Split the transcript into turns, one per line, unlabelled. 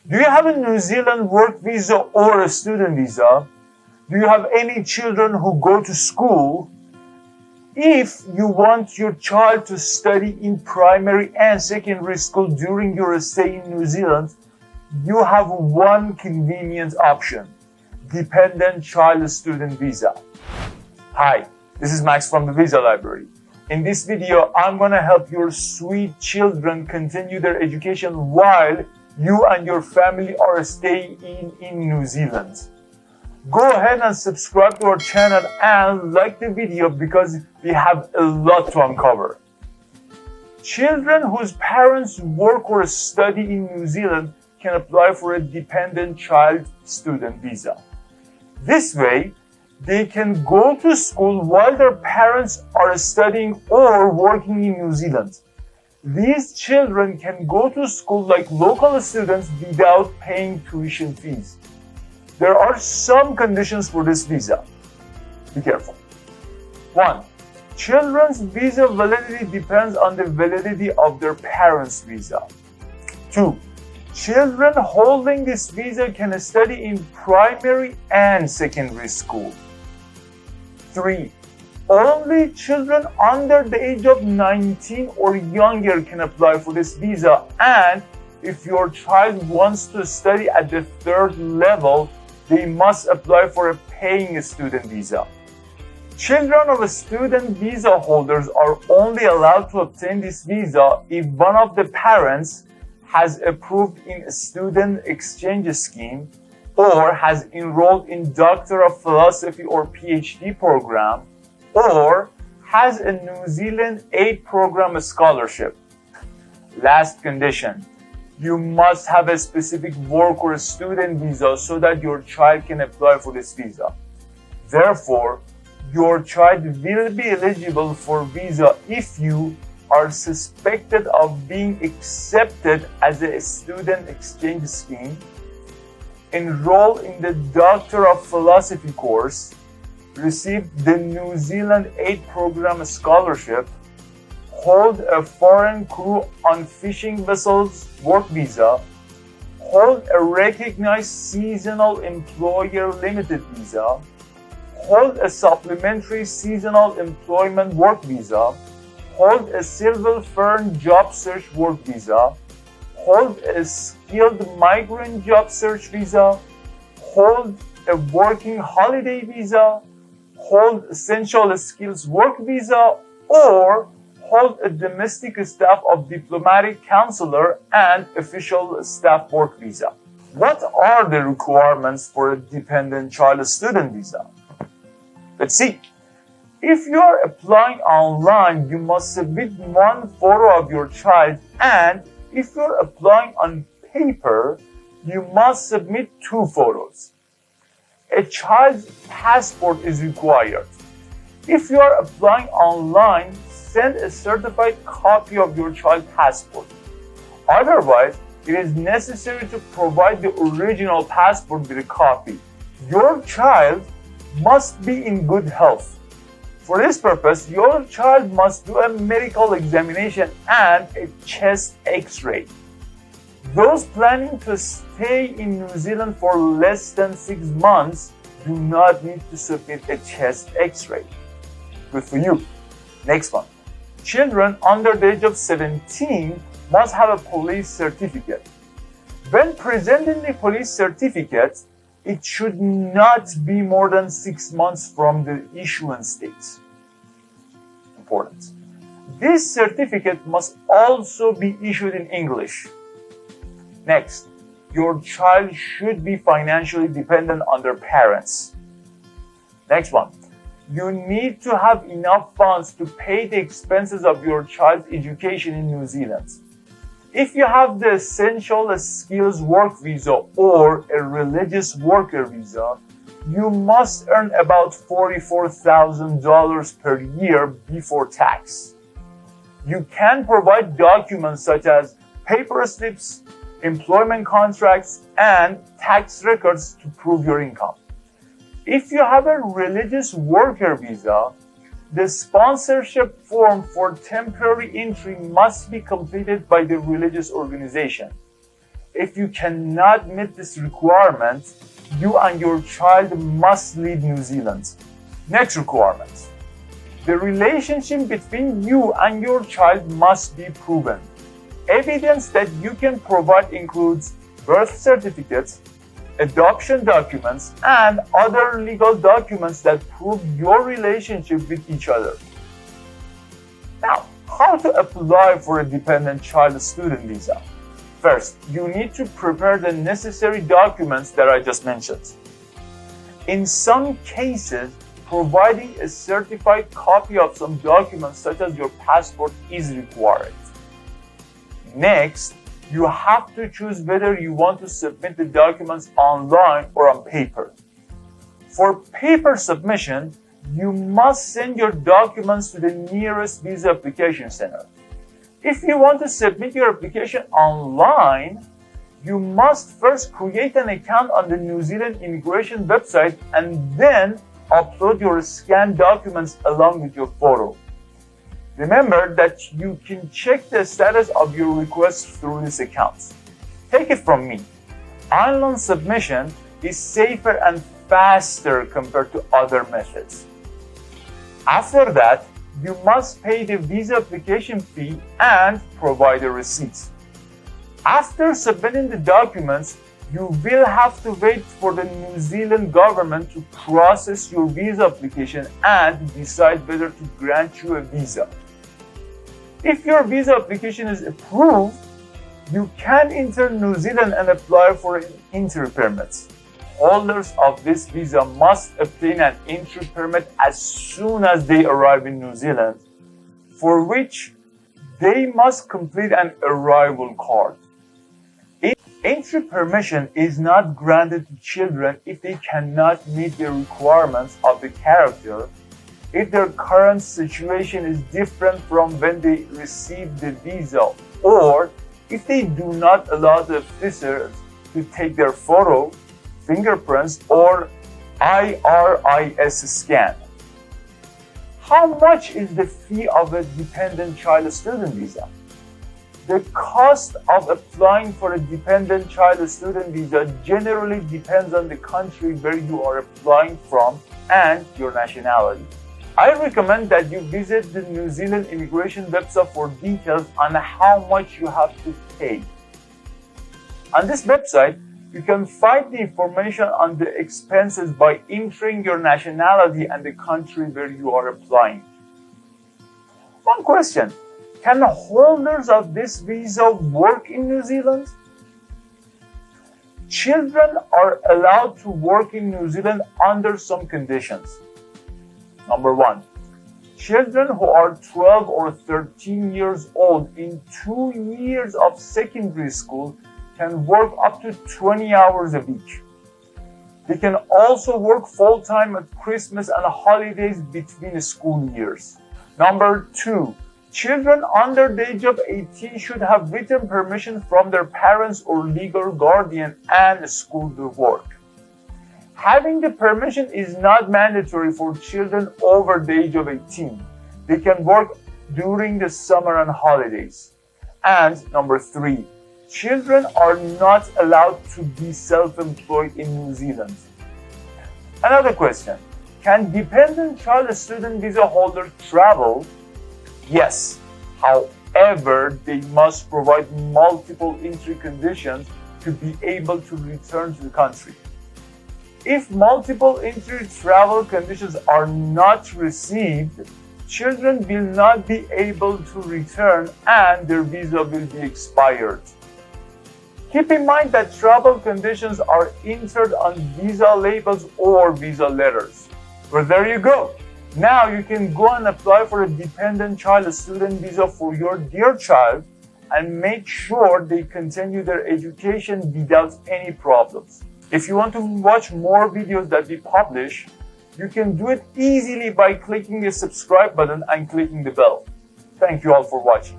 Do you have a New Zealand work visa or a student visa? Do you have any children who go to school? If you want your child to study in primary and secondary school during your stay in New Zealand, you have one convenient option: dependent child student visa. Hi, this is Max from the Visa Library. In this video, I'm gonna help your sweet children continue their education while you and your family are staying in New Zealand. Go ahead and subscribe to our channel and like the video because we have a lot to uncover. Children whose parents work or study in New Zealand can apply for a dependent child student visa. This way, they can go to school while their parents are studying or working in New Zealand. These children can go to school like local students without paying tuition fees. There are some conditions for this visa. Be careful. 1. Children's visa validity depends on the validity of their parents' visa. 2. Children holding this visa can study in primary and secondary school. 3. Only children under the age of 19 or younger can apply for this visa, and if your child wants to study at the 3rd level, they must apply for a paying student visa. Children of student visa holders are only allowed to obtain this visa if one of the parents has approved in a student exchange scheme or has enrolled in Doctor of Philosophy or PhD program or has a New Zealand aid program scholarship. Last condition: you must have a specific work or student visa so that your child can apply for this visa. Therefore, your child will be eligible for visa if you are suspected of being accepted as a student exchange scheme, enroll in the Doctor of Philosophy course, receive the New Zealand aid program scholarship, hold a foreign crew on fishing vessels work visa, hold a recognized seasonal employer limited visa, hold a supplementary seasonal employment work visa, hold a civil fern job search work visa, hold a skilled migrant job search visa, hold a working holiday visa, hold essential skills work visa, or hold a domestic staff of diplomatic consular and official staff work visa. What are the requirements for a dependent child student visa? Let's see. If you are applying online, you must submit one photo of your child, and if you are applying on paper, you must submit 2 photos. A child's passport is required. If you are applying online, send a certified copy of your child's passport. Otherwise, it is necessary to provide the original passport with a copy. Your child must be in good health. For this purpose, your child must do a medical examination and a chest X-ray. Those planning to stay in New Zealand for less than 6 months do not need to submit a chest X-ray. Good for you. Next one. Children under the age of 17 must have a police certificate. When presenting the police certificate, it should not be more than 6 months from the issuance date. Important. This certificate must also be issued in English. Next, your child should be financially dependent on their parents. Next one. You need to have enough funds to pay the expenses of your child's education in New Zealand. If you have the Essential Skills Work Visa or a Religious Worker Visa, you must earn about $44,000 per year before tax. You can provide documents such as paper slips, employment contracts, and tax records to prove your income. If you have a Religious Worker Visa, the sponsorship form for temporary entry must be completed by the religious organization. If you cannot meet this requirement, you and your child must leave New Zealand. Next requirement. The relationship between you and your child must be proven. Evidence that you can provide includes birth certificates, adoption documents, and other legal documents that prove your relationship with each other. Now, how to apply for a dependent child student visa? First, you need to prepare the necessary documents that I just mentioned. In some cases, providing a certified copy of some documents such as your passport is required. Next, you have to choose whether you want to submit the documents online or on paper. For paper submission, you must send your documents to the nearest visa application center. If you want to submit your application online, you must first create an account on the New Zealand immigration website and then upload your scanned documents along with your photo. Remember that you can check the status of your request through this account. Take it from me, online submission is safer and faster compared to other methods. After that, you must pay the visa application fee and provide a receipt. After submitting the documents, you will have to wait for the New Zealand government to process your visa application and decide whether to grant you a visa. If your visa application is approved, you can enter New Zealand and apply for an entry permit. Holders of this visa must obtain an entry permit as soon as they arrive in New Zealand, for which they must complete an arrival card. Entry permission is not granted to children if they cannot meet the requirements of the character, if their current situation is different from when they received the visa, or if they do not allow the officers to take their photo, fingerprints, or IRIS scan. How much is the fee of a dependent child student visa? The cost of applying for a dependent child student visa generally depends on the country where you are applying from and your nationality. I recommend that you visit the New Zealand immigration website for details on how much you have to pay. On this website, you can find the information on the expenses by entering your nationality and the country where you are applying. One question. Can holders of this visa work in New Zealand? Children are allowed to work in New Zealand under some conditions. Number one, children who are 12 or 13 years old in 2 years of secondary school can work up to 20 hours a week. They can also work full-time at Christmas and holidays between school years. Number two, children under the age of 18 should have written permission from their parents or legal guardian and school to work. Having the permission is not mandatory for children over the age of 18. They can work during the summer and holidays. And number three, children are not allowed to be self-employed in New Zealand. Another question, can dependent child student visa holders travel? Yes, however, they must provide multiple entry conditions to be able to return to the country. If multiple entry travel conditions are not received, children will not be able to return and their visa will be expired. Keep in mind that travel conditions are entered on visa labels or visa letters. But there you go. Now you can go and apply for a dependent child student visa for your dear child and make sure they continue their education without any problems. If you want to watch more videos that we publish, you can do it easily by clicking the subscribe button and clicking the bell. Thank you all for watching.